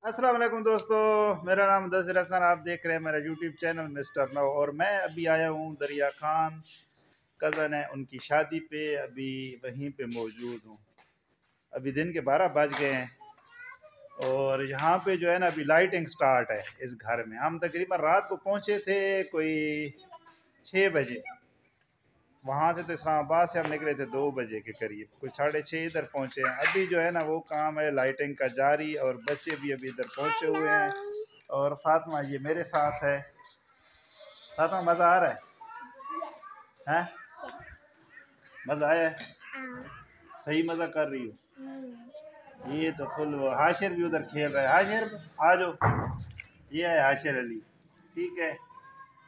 अस्सलाम वालेकुम दोस्तों, मेरा नाम मुदस्सिर हसन। आप देख रहे हैं मेरा यूट्यूब चैनल मिस्टर नौ। और मैं अभी आया हूँ दरिया खान, कज़न है उनकी शादी पे, अभी वहीं पे मौजूद हूँ। अभी दिन के 12 बज गए हैं और यहाँ पे जो है ना अभी लाइटिंग स्टार्ट है इस घर में। हम तकरीबन रात को पहुँचे थे कोई 6 बजे। वहाँ से तो इस्लामाबाद से हम निकले थे 2 बजे के करीब, कुछ 6:30 इधर पहुँचे हैं। अभी जो है ना वो काम है लाइटिंग का जारी, और बच्चे भी अभी इधर पहुँचे हुए हैं। और फातिमा ये मेरे साथ है। फातिमा मज़ा आ रहा है? मज़ा आया है? सही मज़ा कर रही हो? ये तो फुल। हाशिर भी उधर खेल रहा है। हाशिर आ जाओ, ये है हाशिर अली। ठीक है,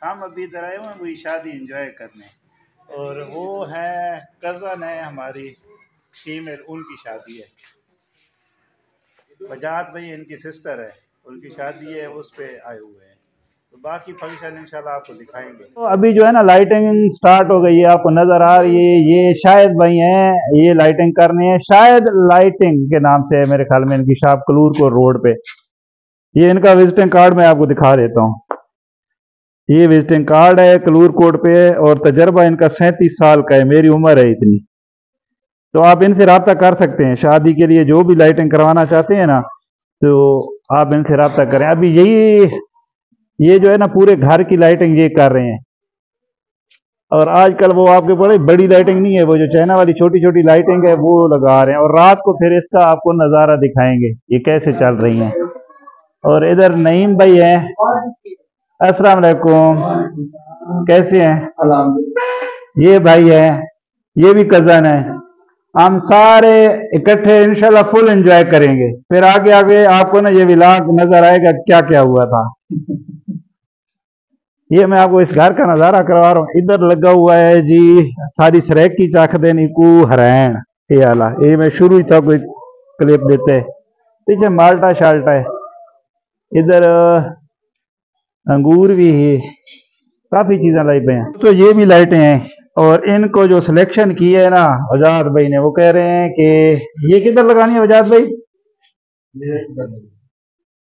हम अभी इधर आए हुए हैं वही शादी एंजॉय करने। और वो है कज़न है हमारी फीमेल, उनकी शादी है। बजात भाई इनकी सिस्टर है, उनकी शादी है, उस पे आए हुए हैं। तो बाकी फंक्शन इंशाल्लाह आपको दिखाएंगे। तो अभी जो है ना लाइटिंग स्टार्ट हो गई है, आपको नजर आ रही है। ये शायद भाई हैं, ये लाइटिंग करनी है, शायद लाइटिंग के नाम से है मेरे ख्याल में इनकी शॉप, कलूर को रोड पे। ये इनका विजिटिंग कार्ड मैं आपको दिखा देता हूँ। ये विजिटिंग कार्ड है कलूर कोट पे, और तजर्बा इनका 37 साल का है। मेरी उम्र है इतनी। तो आप इनसे रब्ता कर सकते हैं शादी के लिए, जो भी लाइटिंग करवाना चाहते हैं ना, तो आप इनसे रब्ता करें। अभी ये जो है ना पूरे घर की लाइटिंग ये कर रहे हैं। और आजकल वो आपके बड़े बड़ी लाइटिंग नहीं है, वो जो चाइना वाली छोटी छोटी लाइटिंग है वो लगा रहे हैं। और रात को फिर इसका आपको नज़ारा दिखाएंगे ये कैसे चल रही हैं। और इधर नईम भाई हैं। अस्सलाम वालेकुम, कैसे हैं? ये भाई है, ये भी कज़न है। हम सारे इकट्ठे इंशाल्लाह फुल एंजॉय करेंगे। फिर आगे आगे आपको ना ये व्लॉग नजर आएगा क्या क्या हुआ था। ये मैं आपको इस घर का नजारा करवा रहा हूँ। इधर लगा हुआ है जी सारी सरेक की चाक देनी को हरैन। ये आला ये मैं शुरू ही था कोई क्लिप देते। पीछे माल्टा शाल्टा है। इधर अंगूर भी है, काफी चीजें लाई पे हैं। तो ये भी लाइटें हैं। और इनको जो सिलेक्शन की है ना आजाद भाई ने, वो कह रहे हैं कि ये किधर लगानी है आजाद भाई?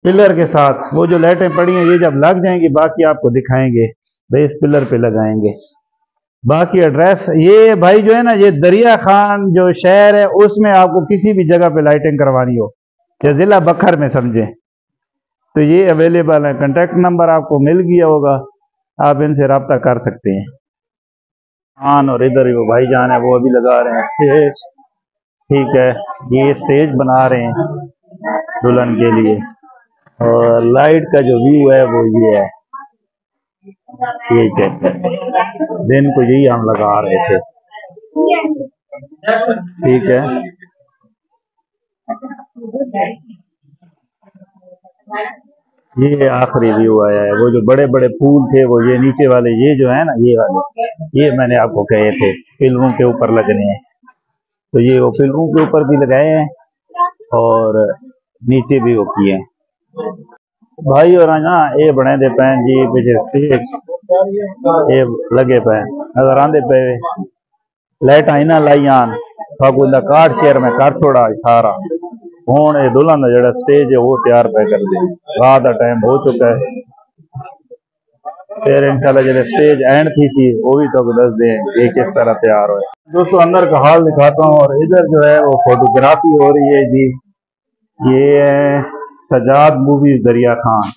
पिलर के साथ। वो जो लाइटें पड़ी हैं ये जब लग जाएंगी बाकी आपको दिखाएंगे भाई, इस पिलर पे लगाएंगे। बाकी एड्रेस ये भाई जो है ना, ये दरिया खान जो शहर है उसमें आपको किसी भी जगह पे लाइटिंग करवानी हो, या जिला बखर में समझे, तो ये अवेलेबल है। कांटेक्ट नंबर आपको मिल गया होगा, आप इनसे रब्ता कर सकते हैं। हाँ, और इधर वो भाई जान है वो अभी लगा रहे हैं स्टेज। ठीक है, ये स्टेज बना रहे हैं दुल्हन के लिए। और लाइट का जो व्यू है वो ये है। ठीक है, दिन को यही हम लगा रहे थे। ठीक है, ये आखिरी व्यू आया है। वो जो बड़े बड़े फूल थे वो ये नीचे वाले, ये जो है ना ये वाले, ये मैंने आपको कहे थे पिलरों के ऊपर लगने हैं। तो ये वो पिलरों के ऊपर भी लगाए हैं और नीचे भी वो किए हैं भाई। और ना ये बने दे पैन जी पीछे ये लगे पे नजर आंदे पे। लाइट आई ना लाई आन बागू काट शेयर में कर छोड़ा सारा। हूँ ये दुल्हन का जो स्टेज है वो तैयार पे कर दे। रात का टाइम हो चुका है। फिर इंशाल्लाह जो स्टेज एंड थी सी वो भी तो दस दे ये किस तरह तैयार हो। दोस्तों अंदर का हाल दिखाता हूँ। और इधर जो है वो फोटोग्राफी हो रही है जी। ये है सजाद मूवीज दरिया खान।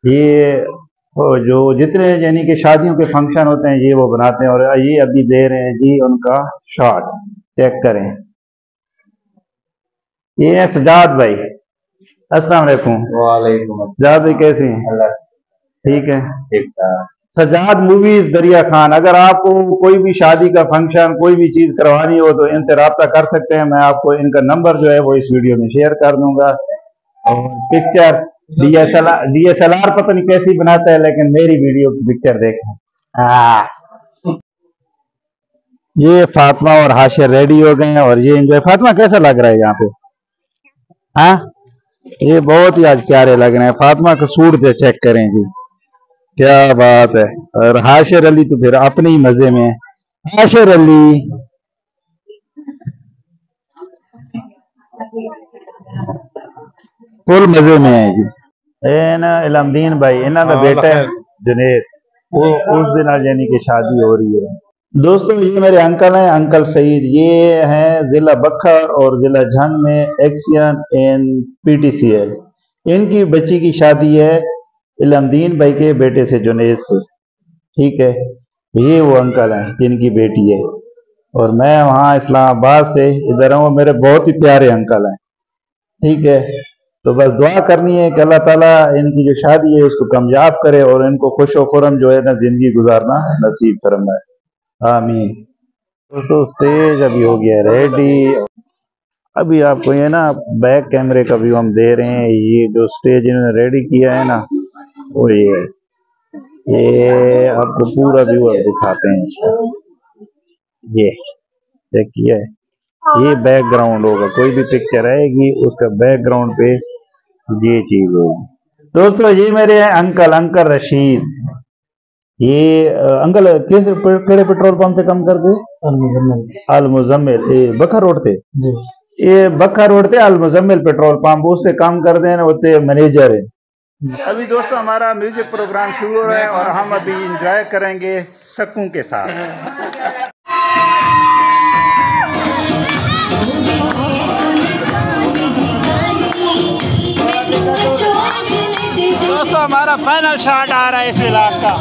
ये जो जितने यानी कि शादियों के फंक्शन होते हैं ये वो बनाते हैं। और ये अभी दे रहे हैं जी उनका शॉट, चेक करें। ये है सजाद भाई। अस्सलाम वालेकुम। वालेकुम। सजाद भाई कैसे हैं? ठीक है, ठीक है। सजाद मूवीज दरिया खान। अगर आपको कोई भी शादी का फंक्शन कोई भी चीज करवानी हो तो इनसे रब्ता कर सकते हैं। मैं आपको इनका नंबर जो है वो इस वीडियो में शेयर कर दूंगा। और पिक्चर डीएसएलआर पता नहीं कैसी बनाता है, लेकिन मेरी वीडियो की पिक्चर देखें। ये फातिमा और हाशिर रेडी हो गए हैं और ये एंजॉय। फातिमा कैसा लग रहा है यहाँ पे? हाँ, ये बहुत ही आज प्यारे लग रहे हैं। फातिमा का सूट से चेक करें जी, क्या बात है। और हाशिर अली तो फिर अपने ही मजे में है। हाशिर अली फुल मजे में है जी। ये ना इलमदीन भाई इन्हों का बेटा है जुनेद, वो उस दिन आज यानी कि शादी हो रही है। दोस्तों ये मेरे अंकल हैं, अंकल सईद। ये हैं जिला बखर और जिला झंग में एक्सियन इन PTCL। इनकी बच्ची की शादी है इलमदीन भाई के बेटे से, जुनेद से। ठीक है, ये वो अंकल हैं जिनकी बेटी है, और मैं वहाँ इस्लामाबाद से इधर हूँ। मेरे बहुत ही प्यारे अंकल हैं। ठीक है, तो बस दुआ करनी है कि अल्लाह ताला इनकी जो शादी है उसको कामयाब करे और इनको खुश व खुरम जो है ना जिंदगी गुजारना नसीब फरमाए, आमीन। दोस्तों स्टेज अभी हो गया रेडी। अभी आपको ये ना बैक कैमरे का व्यू हम दे रहे हैं। ये जो स्टेज इन्होंने रेडी किया है ना वो ये है। ये आपको पूरा व्यू अब दिखाते हैं इसका। ये देखिए, ये बैकग्राउंड होगा, कोई भी पिक्चर आएगी उसका बैकग्राउंड पे ये चीज होगी। दोस्तों ये मेरे हैं अंकल, अंकल रशीद। ये अंकल किस केड़े पेट्रोल पंप से काम करते? अल मुजम्मिल, ये बखर रोड थे जी। ये बखर रोड थे अल मुजम्मिल पेट्रोल पंप, उससे काम करते हैं, वो मैनेजर है। अभी दोस्तों हमारा म्यूजिक प्रोग्राम शुरू हो रहा है और हम अभी इंजॉय करेंगे सकूं के साथ। दोस्तों हमारा फाइनल शॉट आ रहा है इस व्लॉग का।